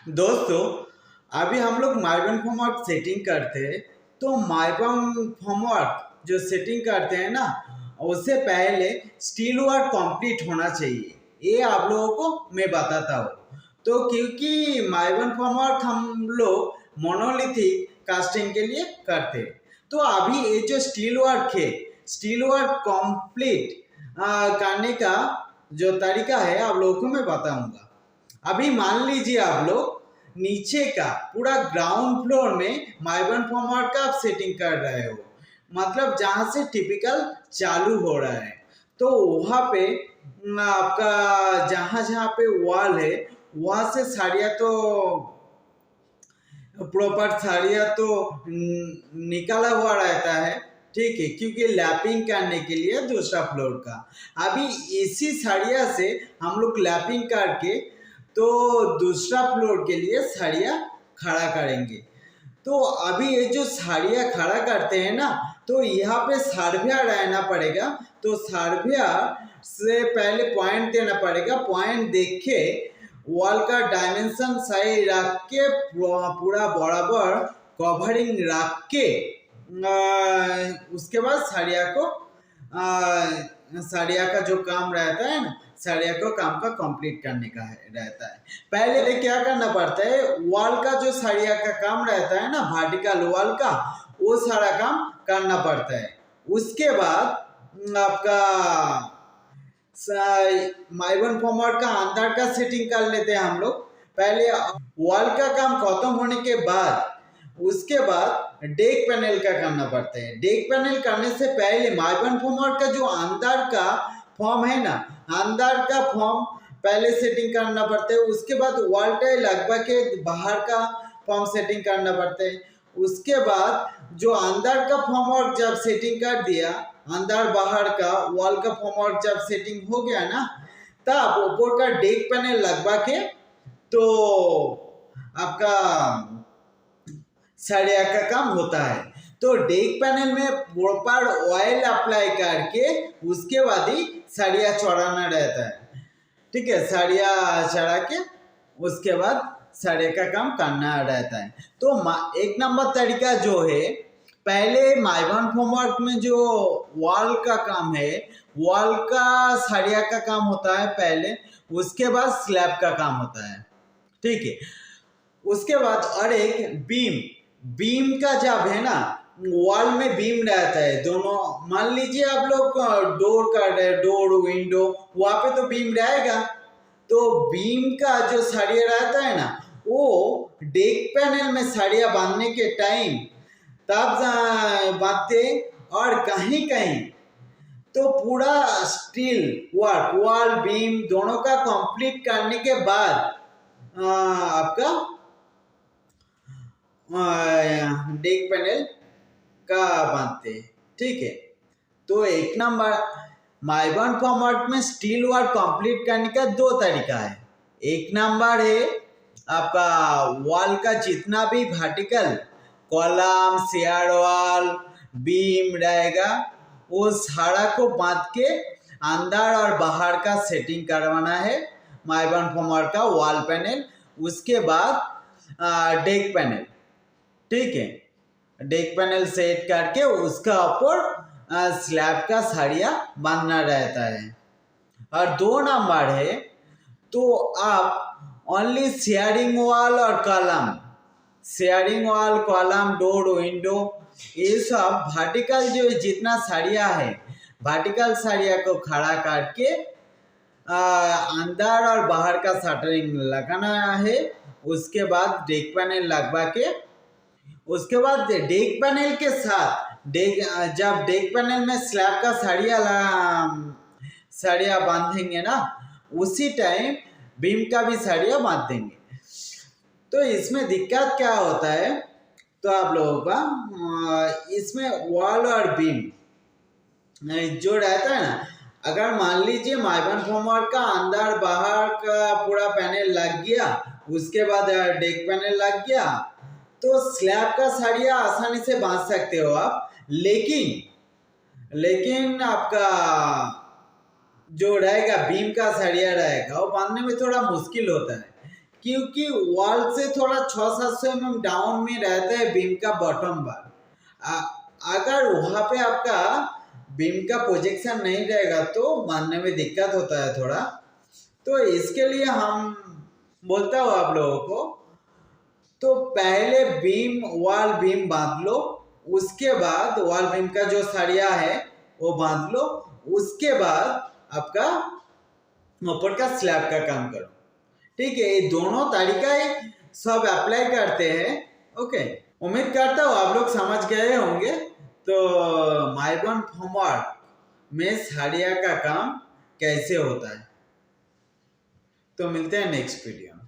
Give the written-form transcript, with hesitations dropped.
दोस्तों, अभी हम लोग माइबन फॉर्मवर्क सेटिंग करते हैं। तो माइबन फॉर्मवर्क जो सेटिंग करते हैं ना, उससे पहले स्टील वर्क कंप्लीट होना चाहिए। ये आप लोगों को मैं बताता हूँ। तो क्योंकि माइबन फॉर्मवर्क हम लोग मोनोलिथिक कास्टिंग के लिए करते हैं, तो अभी ये जो स्टील वर्क है, स्टील वर्क कंप्लीट करने का जो तरीका है आप लोगों को मैं बताऊंगा। अभी मान लीजिए आप लोग नीचे का पूरा ग्राउंड फ्लोर में माइबन फॉर्मवर्क का आप सेटिंग कर रहे हो, मतलब जहां से टिपिकल चालू हो रहा है। तो वहां पे आपका जहां जहां पे वॉल है वहां से साड़ियाँ तो प्रॉपर साड़ियाँ तो निकाला हुआ रहता है, ठीक है, क्योंकि लैपिंग करने के लिए दूसरा फ्लोर का। अभी इसी साड़ियाँ से हम लोग लैपिंग करके तो दूसरा फ्लोर के लिए साड़ियाँ खड़ा करेंगे। तो अभी ये जो साड़ियाँ खड़ा करते हैं ना, तो यहाँ पे सर्विया रहना पड़ेगा। तो सर्विया से पहले पॉइंट देना पड़ेगा। पॉइंट देख के वॉल का डायमेंशन सही रख के पूरा बराबर कवरिंग रख के उसके बाद साड़िया का जो काम रहता है ना, साड़िया को काम का कंप्लीट करने का रहता है। पहले क्या करना पड़ता है, वॉल का जो साड़िया का काम रहता है ना, वर्टिकल वॉल का, वो सारा काम करना पड़ता है। उसके बाद आपका माइबन फॉर्मवर्क का अंदर का सेटिंग कर लेते हैं हम लोग। पहले वॉल का काम खत्म होने के बाद उसके बाद डेक पैनल का करना पड़ता है। डेक पैनल करने से पहले माइबन फॉर्मवर्क का जो अंदर का फॉर्म है ना, अंदर का फॉर्म पहले सेटिंग करना पड़ता है। उसके बाद वॉल टाइल लगभग के बाहर का फॉर्म सेटिंग करना पड़ता है। उसके बाद जो अंदर का फॉर्मवर्क जब सेटिंग कर दिया, अंदर बाहर का वॉल का फॉर्मवर्क जब सेटिंग हो गया ना, तब ऊपर का डेक पैनल लगवा के तो आपका साड़िया का काम होता है। तो डेक पैनल में प्रॉपर ऑयल अप्लाई करके उसके बाद ही साड़िया चढ़ाना रहता है, ठीक है। साड़िया चढ़ा के उसके बाद साड़िया का काम करना रहता है। तो एक नंबर तरीका जो है, पहले माइबन फॉर्मवर्क में जो वॉल का काम है, वॉल का साड़िया का काम होता है पहले, उसके बाद स्लैब का काम होता है, ठीक है। उसके बाद और एक बीम का जब है ना, वॉल में बीम रहता है दोनों। मान लीजिए आप लोग डोर कर रहे हैं, डोर विंडो, वहां पे तो बीम रहेगा। तो बीम का जो साड़िया रहता है ना, वो डेक पैनल में साड़िया बांधने के टाइम तब बांधते। और कहीं कहीं तो पूरा स्टील वर्क, वॉल बीम दोनों का कंप्लीट करने के बाद आपका डेक पैनल का बांधते हैं, ठीक है। तो एक नंबर माइबन फॉर्मवर्क में स्टील वर्क कंप्लीट करने का दो तरीका है। एक नंबर है आपका वॉल का जितना भी vertical column, share wall, beam रहेगा, वो सारा को बांध के अंदर और बाहर का सेटिंग करवाना है माइबन फॉर्मवर्क का वॉल पैनल। उसके बाद डेक पैनल, ठीक है, डेक पैनल सेट करके उसका ऊपर स्लैब का साड़िया बांधना रहता है। और दो नंबर है, तो आप ओनली शेयरिंग वॉल और column, sharing wall, column, door, window, ये सब वर्टिकल जो जितना साड़िया है, वर्टिकल साड़िया को खड़ा करके अंदर और बाहर का शटरिंग लगाना है। उसके बाद डेक पैनल लगवा के, उसके बाद डेक पैनल के साथ जब डेक पैनल में स्लैब का साड़िया बांधेंगे ना, उसी टाइम बीम का भी साड़िया बांध देंगे। तो इसमें दिक्कत क्या होता है, तो आप लोगों का इसमें वॉल और बीम जो रहता है ना, अगर मान लीजिए माइबन फॉर्मवर्क का अंदर बाहर का पूरा पैनल लग गया, उसके बाद डेक पैनल लग गया, तो स्लैब का साड़िया आसानी से बांध सकते हो आप। लेकिन आपका जो रहेगा बीम का साड़िया रहेगा, वो बांधने में थोड़ा मुश्किल होता है। क्योंकि वॉल से थोड़ा 600-700 mm डाउन में रहता है बीम का बॉटम बार। अगर वहां पे आपका बीम का प्रोजेक्शन नहीं रहेगा तो मानने में दिक्कत होता है थोड़ा। तो इसके लिए हम बोलता हूँ आप लोगों को, तो पहले वॉल बीम बांध लो, उसके बाद वॉल बीम का जो सरिया है वो बांध लो, उसके बाद आपका ऊपर का स्लैब का काम करो। ठीक है, ये दोनों तरीका ही सब अप्लाई करते हैं। ओके, उम्मीद करता हूँ आप लोग समझ गए होंगे। तो माइबॉन्ड फॉर्मवर्क में सरिया का काम कैसे होता है। तो मिलते हैं नेक्स्ट वीडियो में।